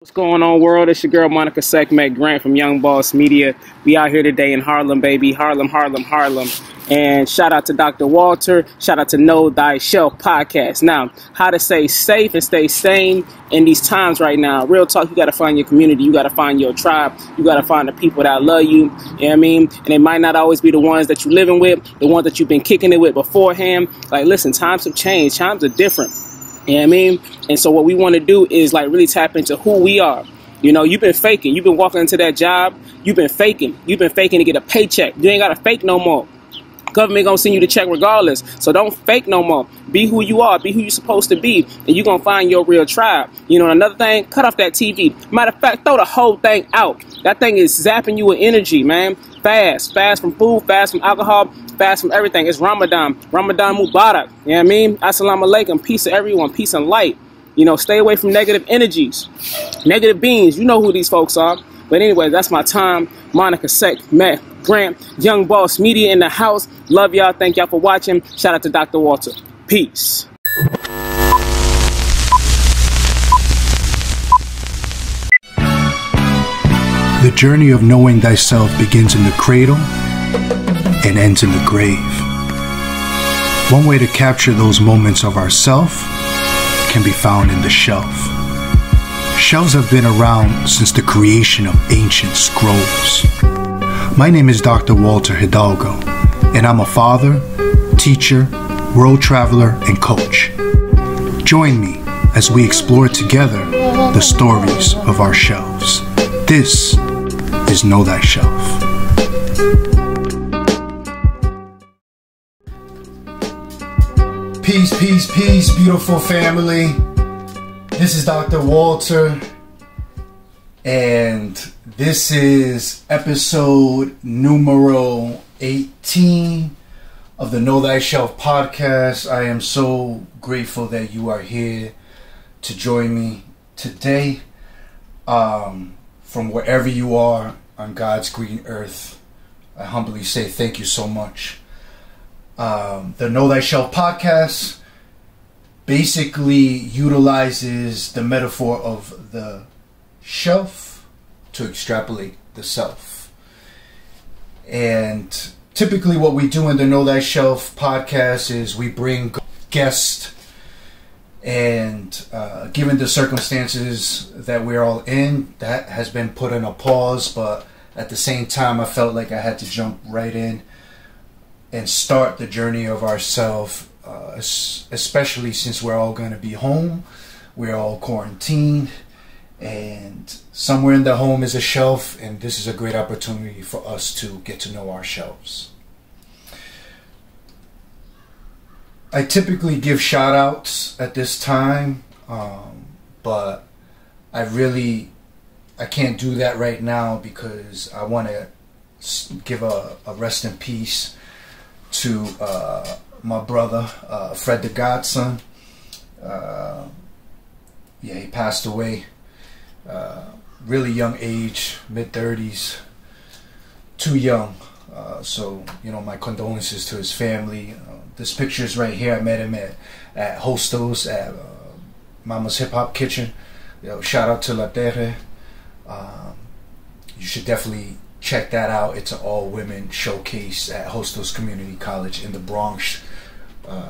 What's going on, world? It's your girl Monica Sekhmet Grant from Young Boss Media. We out here today in Harlem, baby. Harlem. And shout out to Dr. Walter. Shout out to Know Thyself podcast. Now, how to stay safe and stay sane in these times right now. Real talk, you got to find your community. You got to find your tribe. You got to find the people that love you. You know what I mean? And it might not always be the ones that you're living with, the ones that you've been kicking it with beforehand. Like, listen, times have changed. Times are different. You know what I mean? And so what we want to do is like really tap into who we are. You know, you've been faking. You've been walking into that job. You've been faking. You've been faking to get a paycheck. You ain't got to fake no more. Government gonna send you the check regardless. So don't fake no more. Be who you are. Be who you're supposed to be. And you're gonna find your real tribe. You know, another thing, cut off that TV. Matter of fact, throw the whole thing out. That thing is zapping you with energy, man. Fast from food, fast from alcohol, fast from everything. It's Ramadan Mubarak. You know what I mean? Assalamu alaikum. Peace to everyone. Peace and light. You know, stay away from negative energies, negative beings. You know who these folks are. But anyway, that's my time. Monica Sekhmet Grant, Young Boss Media in the house. Love y'all. Thank y'all for watching. Shout out to Dr. Walter. Peace. The journey of knowing thyself begins in the cradle and ends in the grave. One way to capture those moments of ourself can be found in the shelf. Shelves have been around since the creation of ancient scrolls. My name is Dr. Walter Hidalgo, and I'm a father, teacher, world traveler, and coach. Join me as we explore together the stories of our shelves. This is Know Thyself. Peace, beautiful family. This is Dr. Walter, and this is episode numero 18 of the Know Thyself podcast. I am so grateful that you are here to join me today. From wherever you are on God's green earth, I humbly say thank you so much. The Know Thyself podcast basically utilizes the metaphor of the shelf to extrapolate the self. And typically what we do in the Know Thyself podcast is we bring guests, and given the circumstances that we're all in, that has been put in a pause, but at the same time I felt like I had to jump right in and start the journey of ourselves, especially since we're all going to be home. We're all quarantined, and somewhere in the home is a shelf, and this is a great opportunity for us to get to know our shelves. I typically give shout outs at this time, but I can't do that right now because I want to give a rest in peace to my brother, Fred the Godson. He passed away really young age, mid-30s, too young. So, my condolences to his family. This picture is right here. I met him at Hostos, at Mama's Hip Hop Kitchen. Shout out to La Terre. You should definitely check that out. It's an all-women showcase at Hostos Community College in the Bronx.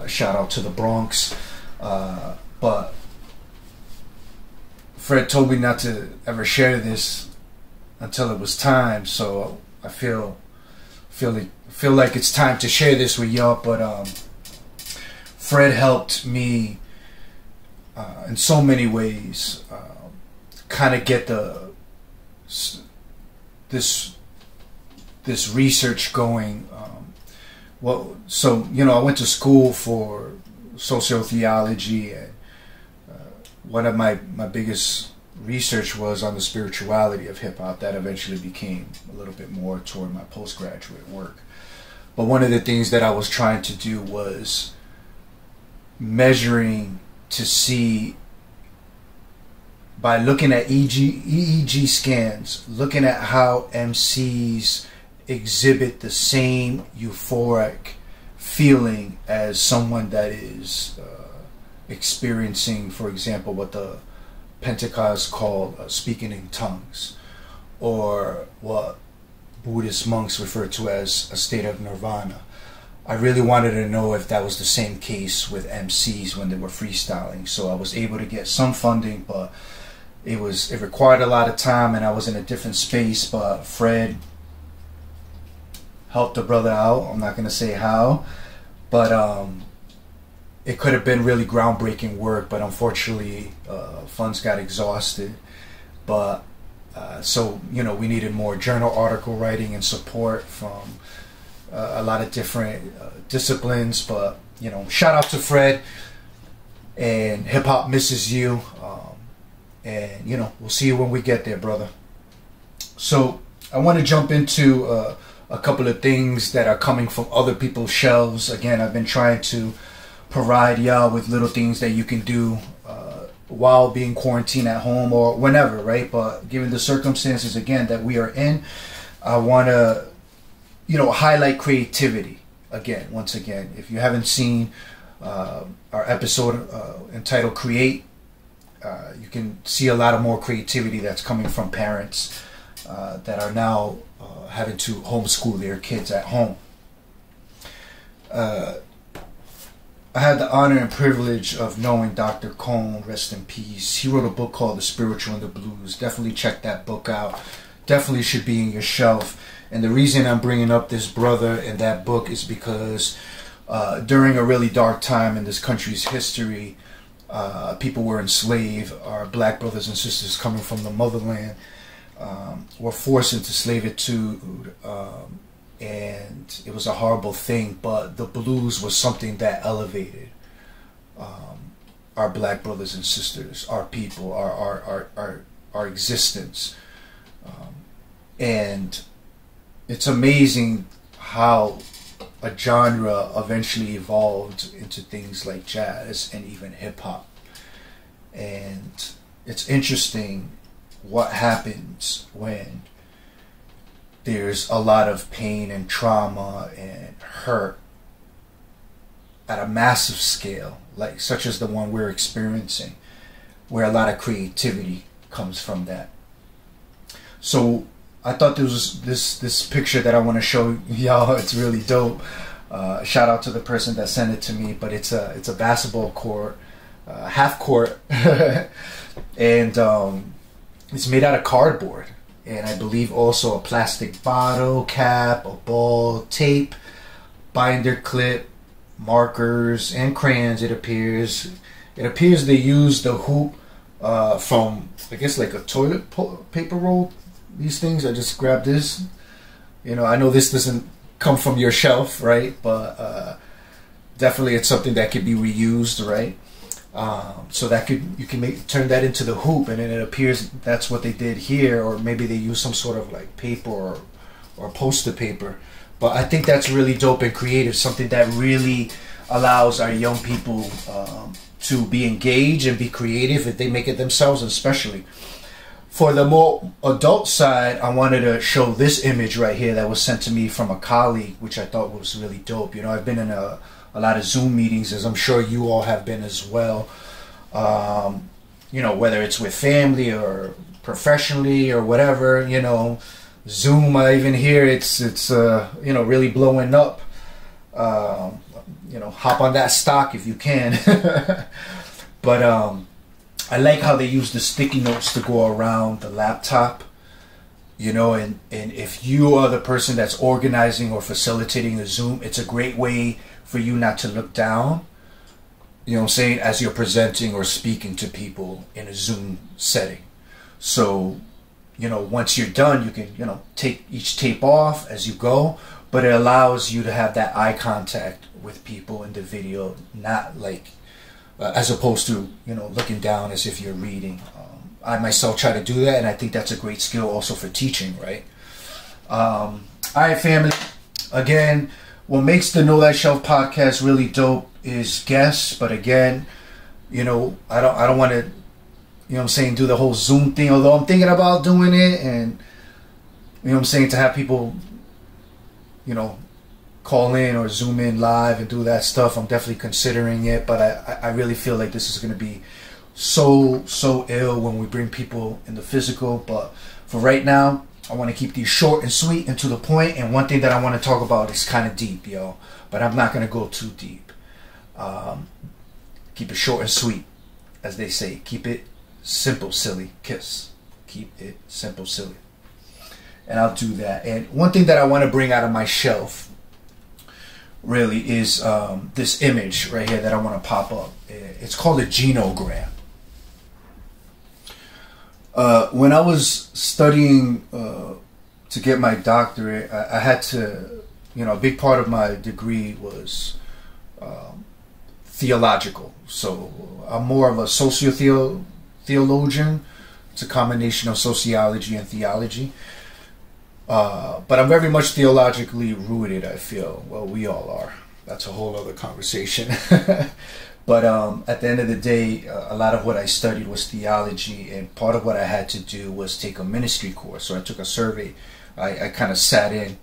Shout out to the Bronx. But Fred told me not to ever share this until it was time, so I feel like it's time to share this with y'all. But Fred helped me in so many ways kind of get this research going. I went to school for sociotheology, and one of my biggest research was on the spirituality of hip-hop. That eventually became a little bit more toward my postgraduate work. But one of the things that I was trying to do was measuring to see, by looking at EEG scans, looking at how MCs exhibit the same euphoric feeling as someone that is experiencing, for example, what the Pentecost call speaking in tongues, or what Buddhist monks refer to as a state of nirvana. I really wanted to know if that was the same case with MCs when they were freestyling. So I was able to get some funding, but it required a lot of time, and I was in a different space. But Fred helped the brother out. I'm not going to say how, but it could have been really groundbreaking work, but unfortunately funds got exhausted. But so, you know, we needed more journal article writing and support from a lot of different disciplines. But, you know, shout out to Fred, and hip hop misses you. And, you know, we'll see you when we get there, brother. So I want to jump into a couple of things that are coming from other people's shelves. Again, I've been trying to provide y'all with little things that you can do while being quarantined at home or whenever, right? But given the circumstances, again, that we are in, I want to, you know, highlight creativity. Again, once again, if you haven't seen our episode entitled Create, you can see a lot of more creativity that's coming from parents that are now having to homeschool their kids at home. I had the honor and privilege of knowing Dr. Cone, rest in peace. He wrote a book called The Spiritual and the Blues. Definitely check that book out. Definitely should be in your shelf. And the reason I'm bringing up this brother and that book is because during a really dark time in this country's history, people were enslaved. Our black brothers and sisters coming from the motherland were forced into servitude, and it was a horrible thing. But the blues was something that elevated our black brothers and sisters, our people, our existence, and it's amazing how a genre eventually evolved into things like jazz and even hip hop. And it's interesting what happens when there's a lot of pain and trauma and hurt at a massive scale, like such as the one we're experiencing, where a lot of creativity comes from that. So I thought there was this picture that I want to show y'all. It's really dope. Shout out to the person that sent it to me. But it's a basketball court, half court, and it's made out of cardboard, and I believe also a plastic bottle cap, a ball, tape, binder clip, markers, and crayons. It appears they used the hoop from, I guess, like a toilet paper roll. These things, I just grabbed this. You know, I know this doesn't come from your shelf, right? But definitely it's something that could be reused, right? So that you can turn that into the hoop, and then it appears that's what they did here, or maybe they use some sort of like paper or poster paper. But I think that's really dope and creative, something that really allows our young people to be engaged and be creative if they make it themselves, especially. For the more adult side, I wanted to show this image right here that was sent to me from a colleague, which I thought was really dope. You know, I've been in a lot of Zoom meetings, as I'm sure you all have been as well. You know, whether it's with family or professionally or whatever, you know, Zoom, I even hear it's you know, really blowing up. You know, hop on that stock if you can. But I like how they use the sticky notes to go around the laptop, you know, and if you are the person that's organizing or facilitating a Zoom, it's a great way for you not to look down, you know what I'm saying, as you're presenting or speaking to people in a Zoom setting. So, you know, once you're done, you can, you know, take each tape off as you go, but it allows you to have that eye contact with people in the video, not like as opposed to, you know, looking down as if you're reading. I myself try to do that, and I think that's a great skill also for teaching, right? All right, family. Again, what makes the Know Thy Shelf podcast really dope is guests, but again, you know, I don't want to, you know what I'm saying, do the whole Zoom thing, although I'm thinking about doing it, and, you know what I'm saying, to have people, you know, call in or Zoom in live and do that stuff. I'm definitely considering it, but I really feel like this is going to be so ill when we bring people in the physical. But for right now, I want to keep these short and sweet and to the point. And one thing that I want to talk about is kind of deep, yo. But I'm not going to go too deep. Keep it short and sweet, as they say. Keep it simple, silly. Kiss. Keep it simple, silly. And I'll do that. And one thing that I want to bring out of my shelf really is this image right here that I want to pop up. It's called a genogram. When I was studying to get my doctorate, I had to, a big part of my degree was theological. So I'm more of a theologian. It's a combination of sociology and theology. But I'm very much theologically rooted, I feel. Well, we all are. That's a whole other conversation. But at the end of the day, a lot of what I studied was theology, and part of what I had to do was take a ministry course. So I took a survey. I kind of sat in,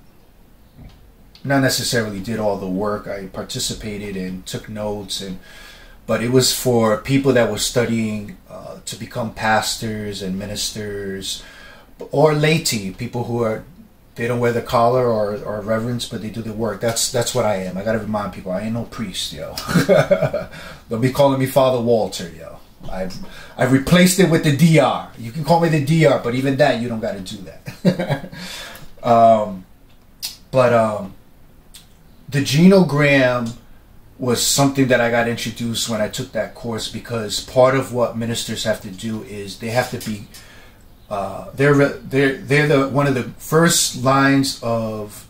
not necessarily did all the work. I participated and took notes, but it was for people that were studying to become pastors and ministers, or laity, people who they don't wear the collar or reverence, but they do the work. That's what I am. I gotta remind people, I ain't no priest, yo. Don't be calling me Father Walter, yo. I've replaced it with the DR. You can call me the DR, but even that, you don't gotta do that. The genogram was something that I got introduced when I took that course, because part of what ministers have to do is they have to be they're one of the first lines of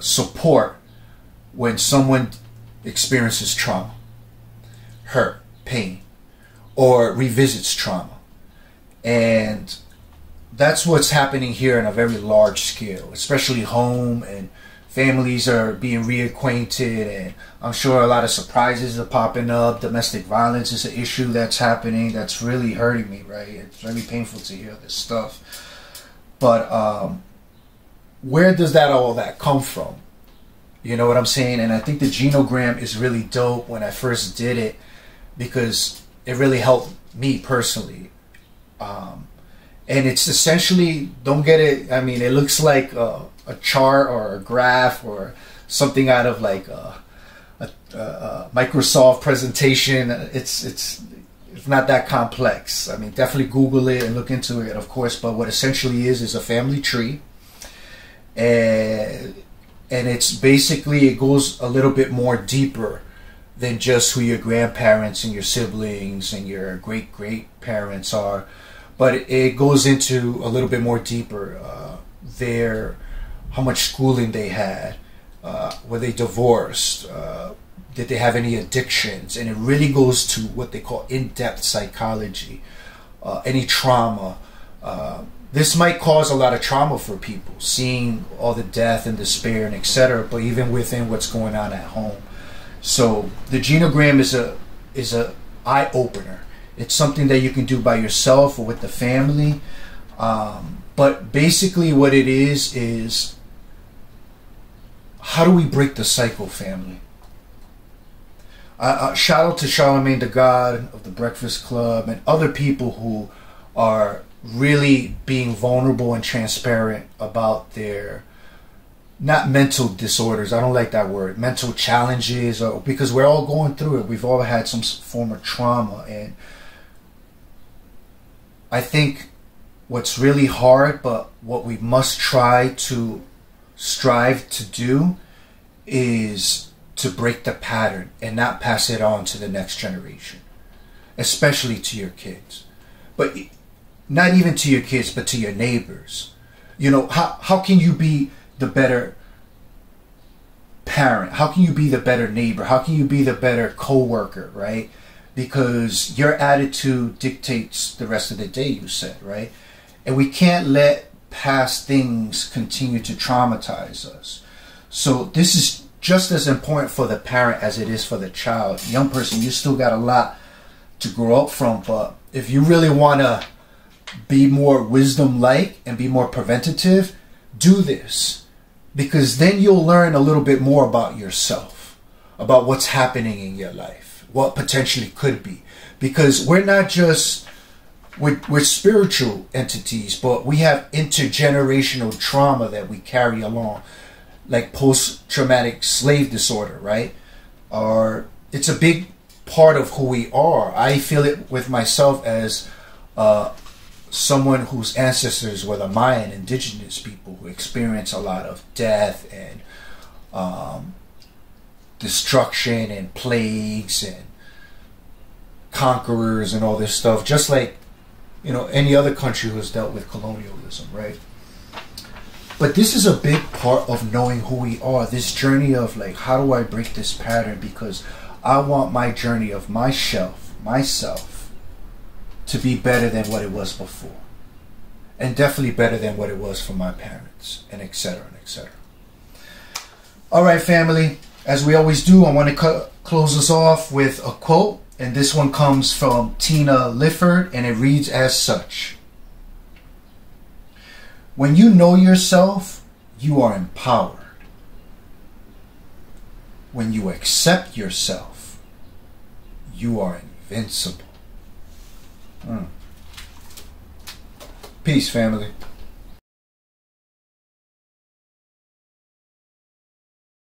support when someone experiences trauma, hurt, pain, or revisits trauma. And that's what's happening here on a very large scale, especially home, and families are being reacquainted, and I'm sure a lot of surprises are popping up. Domestic violence is an issue that's happening that's really hurting me, right? It's very painful to hear this stuff. But where does all that come from? You know what I'm saying? And I think the genogram is really dope when I first did it, because it really helped me personally. And it's essentially, don't get it, I mean, it looks like a chart or a graph or something out of like a Microsoft presentation. It's not that complex. I mean, definitely Google it and look into it, of course. But what essentially is a family tree, and it's basically, it goes a little bit more deeper than just who your grandparents and your siblings and your great parents are. But it goes into a little bit more deeper. How much schooling they had, were they divorced, did they have any addictions, and it really goes to what they call in-depth psychology, any trauma. This might cause a lot of trauma for people, seeing all the death and despair and etc., but even within what's going on at home. So the genogram is a eye-opener. It's something that you can do by yourself or with the family. But basically what it is how do we break the cycle, family? Shout out to Charlemagne the God of the Breakfast Club and other people who are really being vulnerable and transparent about their, not mental disorders, I don't like that word, mental challenges, because we're all going through it. We've all had some form of trauma. And I think what's really hard, but what we must strive to do, is to break the pattern and not pass it on to the next generation, especially to your kids. But not even to your kids, but to your neighbors. You know, how can you be the better parent? How can you be the better neighbor? How can you be the better co-worker, right? Because your attitude dictates the rest of the day, you said, right? And we can't let past things continue to traumatize us. So this is just as important for the parent as it is for the child. Young person, you still got a lot to grow up from, but if you really want to be more wisdom-like and be more preventative, do this. Because then you'll learn a little bit more about yourself, about what's happening in your life, what potentially could be. because we're not just, we're spiritual entities, but we have intergenerational trauma that we carry along, like post-traumatic slave disorder, right? Or it's a big part of who we are. I feel it with myself as someone whose ancestors were the Mayan indigenous people who experience a lot of death and destruction and plagues and conquerors and all this stuff, just like, you know, any other country who has dealt with colonialism, right? But this is a big part of knowing who we are, this journey of like, how do I break this pattern? Because I want my journey of myself to be better than what it was before, and definitely better than what it was for my parents, and etc. and etc. All right, family, as we always do, I want to close us off with a quote, and this one comes from Tina Lifford, and it reads as such: when you know yourself, you are empowered. When you accept yourself, you are invincible. Peace, family.